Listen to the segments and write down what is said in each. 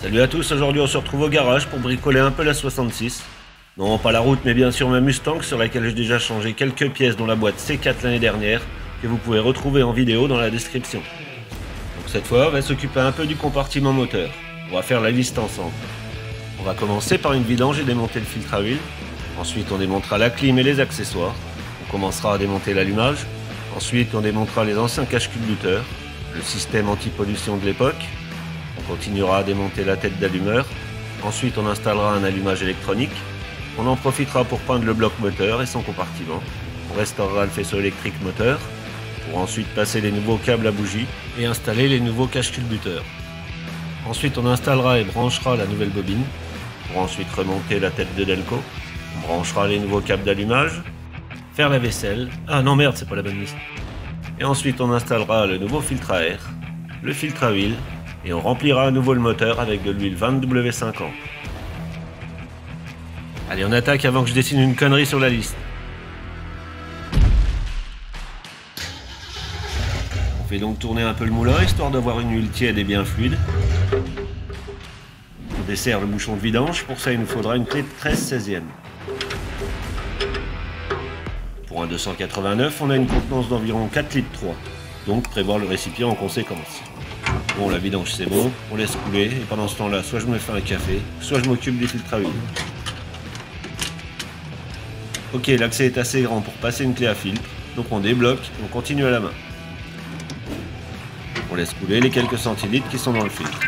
Salut à tous, aujourd'hui on se retrouve au garage pour bricoler un peu la 66. Non, pas la route, mais bien sûr ma Mustang sur laquelle j'ai déjà changé quelques pièces dont la boîte C4 l'année dernière, que vous pouvez retrouver en vidéo dans la description. Donc cette fois, on va s'occuper un peu du compartiment moteur. On va faire la liste ensemble. On va commencer par une vidange et démonter le filtre à huile. Ensuite, on démontera la clim et les accessoires. On commencera à démonter l'allumage. Ensuite, on démontera les anciens cache-culbuteurs, le système anti-pollution de l'époque. On continuera à démonter la tête d'allumeur. Ensuite, on installera un allumage électronique. On en profitera pour peindre le bloc moteur et son compartiment. On restaurera le faisceau électrique moteur, pour ensuite passer les nouveaux câbles à bougie et installer les nouveaux cache-culbuteurs. Ensuite, on installera et branchera la nouvelle bobine, pour ensuite remonter la tête de Delco. On branchera les nouveaux câbles d'allumage, faire la vaisselle. Ah non merde, c'est pas la bonne liste. Et ensuite, on installera le nouveau filtre à air, le filtre à huile, et on remplira à nouveau le moteur avec de l'huile 20W50. Allez, on attaque avant que je dessine une connerie sur la liste. On fait donc tourner un peu le moulin, histoire d'avoir une huile tiède et bien fluide. On dessert le bouchon de vidange, pour ça il nous faudra une clé de 13/16e. Pour un 289, on a une contenance d'environ 4 litres 3, donc prévoir le récipient en conséquence. Bon, la vidange c'est bon, on laisse couler, et pendant ce temps-là, soit je me fais un café, soit je m'occupe des filtres à huile. Ok, l'accès est assez grand pour passer une clé à filtre, donc on débloque et on continue à la main. On laisse couler les quelques centilitres qui sont dans le filtre.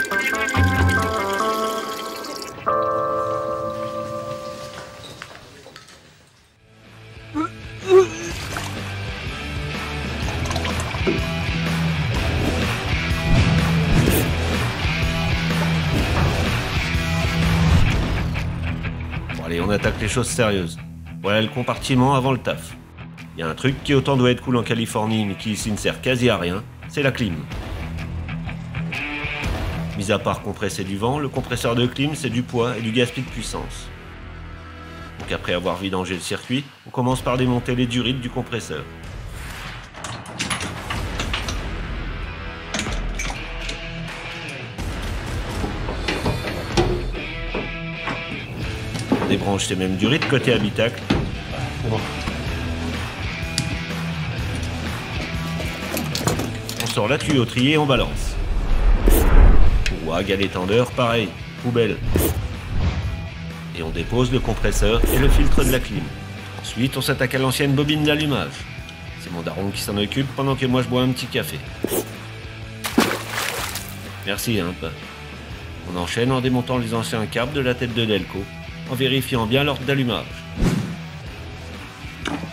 Bon allez, on attaque les choses sérieuses. Voilà le compartiment avant le taf. Il y a un truc qui autant doit être cool en Californie, mais qui ici ne sert quasi à rien, c'est la clim. Mis à part compresser du vent, le compresseur de clim c'est du poids et du gaspillage de puissance. Donc après avoir vidangé le circuit, on commence par démonter les durites du compresseur. On débranche ces mêmes durites côté habitacle. On sort la tuyauterie et on balance. Wag à l'étendeur, pareil, poubelle. Et on dépose le compresseur et le filtre de la clim. Ensuite, on s'attaque à l'ancienne bobine d'allumage. C'est mon daron qui s'en occupe pendant que moi je bois un petit café. Merci, hein, pas. On enchaîne en démontant les anciens câbles de la tête de Delco, en vérifiant bien l'ordre d'allumage.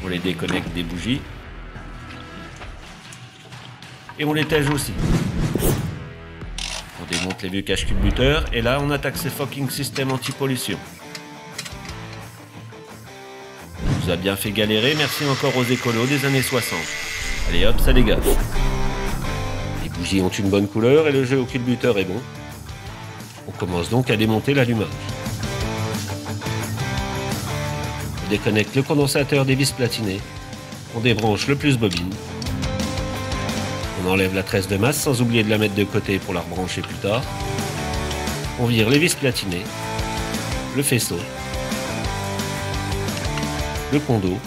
On les déconnecte des bougies. Et on les tège aussi. On démonte les vieux cache-culbuteurs et là on attaque ces fucking systèmes anti-pollution. On nous a bien fait galérer, merci encore aux écolos des années 60. Allez hop, ça dégage. Les bougies ont une bonne couleur et le jeu au culbuteur est bon. On commence donc à démonter l'allumage. On déconnecte le condensateur des vis platinées. On débranche le plus bobine. On enlève la tresse de masse sans oublier de la mettre de côté pour la rebrancher plus tard. On vire les vis platinées, le faisceau, le condo.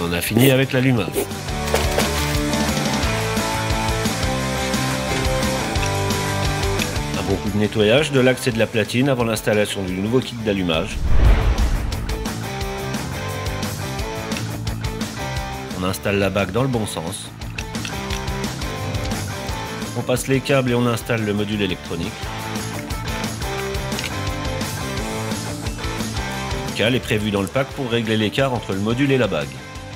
On en a fini avec l'allumage. Un bon coup de nettoyage de l'axe et de la platine avant l'installation du nouveau kit d'allumage. On installe la bague dans le bon sens. On passe les câbles et on installe le module électronique. Le câble est prévu dans le pack pour régler l'écart entre le module et la bague.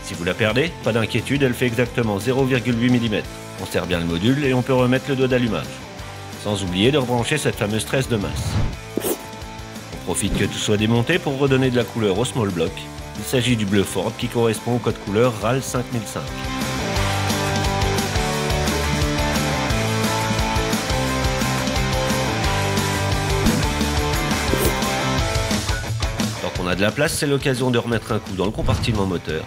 Si vous la perdez, pas d'inquiétude, elle fait exactement 0,8 mm. On serre bien le module et on peut remettre le dos d'allumage. Sans oublier de rebrancher cette fameuse tresse de masse. On profite que tout soit démonté pour redonner de la couleur au small block. Il s'agit du bleu Ford qui correspond au code couleur RAL 5005. Tant qu'on a de la place, c'est l'occasion de remettre un coup dans le compartiment moteur.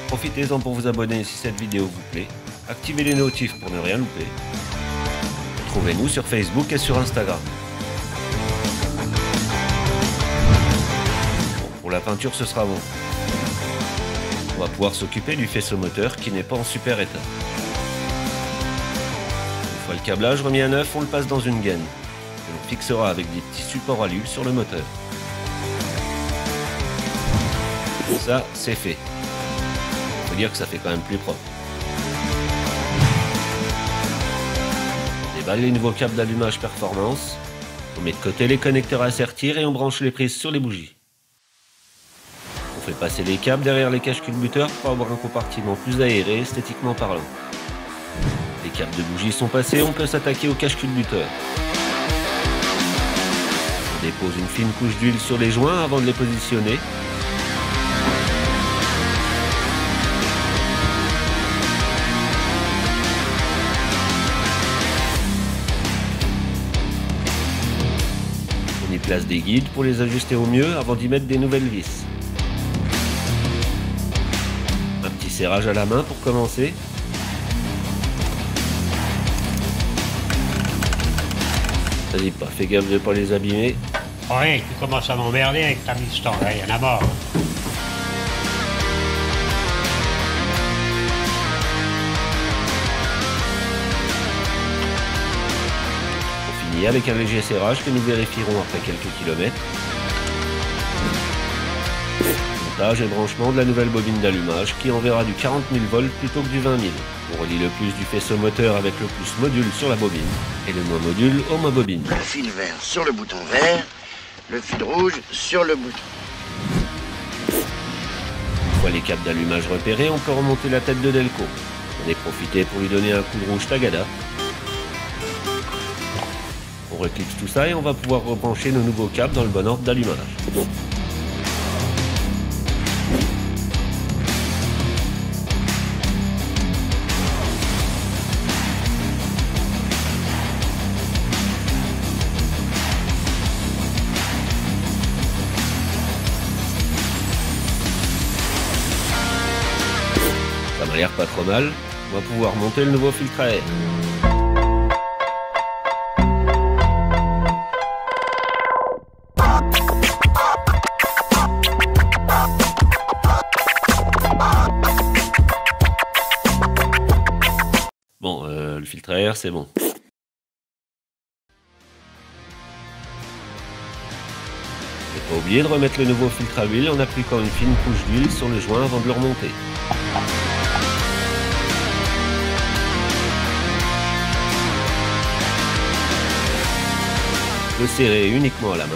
Profitez-en pour vous abonner si cette vidéo vous plaît. activez les notifs pour ne rien louper. Retrouvez-nous sur Facebook et sur Instagram. Bon, pour la peinture, ce sera bon. On va pouvoir s'occuper du faisceau moteur qui n'est pas en super état. Une fois le câblage remis à neuf, on le passe dans une gaine que l'on fixera avec des petits supports alu sur le moteur. Ça, c'est fait. Faut dire que ça fait quand même plus propre. On déballe les nouveaux câbles d'allumage performance. On met de côté les connecteurs à sertir et on branche les prises sur les bougies. On fait passer les câbles derrière les caches culbuteurs pour avoir un compartiment plus aéré esthétiquement parlant. Les câbles de bougies sont passés, on peut s'attaquer aux caches culbuteurs. On dépose une fine couche d'huile sur les joints avant de les positionner. On y place des guides pour les ajuster au mieux avant d'y mettre des nouvelles vis. Un petit serrage à la main pour commencer. Vas-y pas, fais gaffe de pas les abîmer. Ouais, tu commences à m'emmerder avec ta Mustang, là, il y en a mort. On finit avec un léger serrage que nous vérifierons après quelques kilomètres. Montage et branchement de la nouvelle bobine d'allumage qui enverra du 40 000 volts plutôt que du 20 000. On relie le plus du faisceau moteur avec le plus module sur la bobine et le moins module au moins bobine. Le fil vert sur le bouton vert, le fil rouge sur le bouton. Une fois les câbles d'allumage repérés, on peut remonter la tête de Delco. On est profité pour lui donner un coup de rouge Tagada. On reclipse tout ça et on va pouvoir rebrancher nos nouveaux câbles dans le bon ordre d'allumage. Ça m'a l'air pas trop mal, on va pouvoir monter le nouveau filtre à air. Bon, le filtre à air c'est bon. Et pas oublier de remettre le nouveau filtre à huile en appliquant une fine couche d'huile sur le joint avant de le remonter. Le serrer uniquement à la main.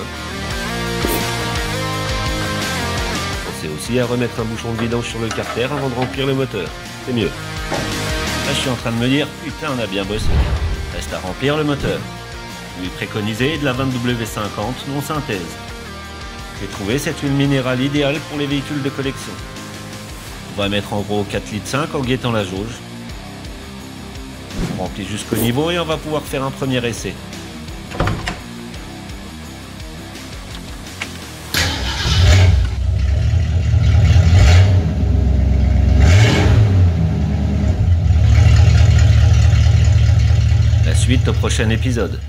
Pensez aussi à remettre un bouchon de vidange sur le carter avant de remplir le moteur, c'est mieux. Là je suis en train de me dire, putain on a bien bossé. Reste à remplir le moteur. L'huile préconisée est de la 20W50 non synthèse. J'ai trouvé cette huile minérale idéale pour les véhicules de collection. On va mettre en gros 4,5 litres en guettant la jauge. On remplit jusqu'au niveau et on va pouvoir faire un premier essai. La suite au prochain épisode.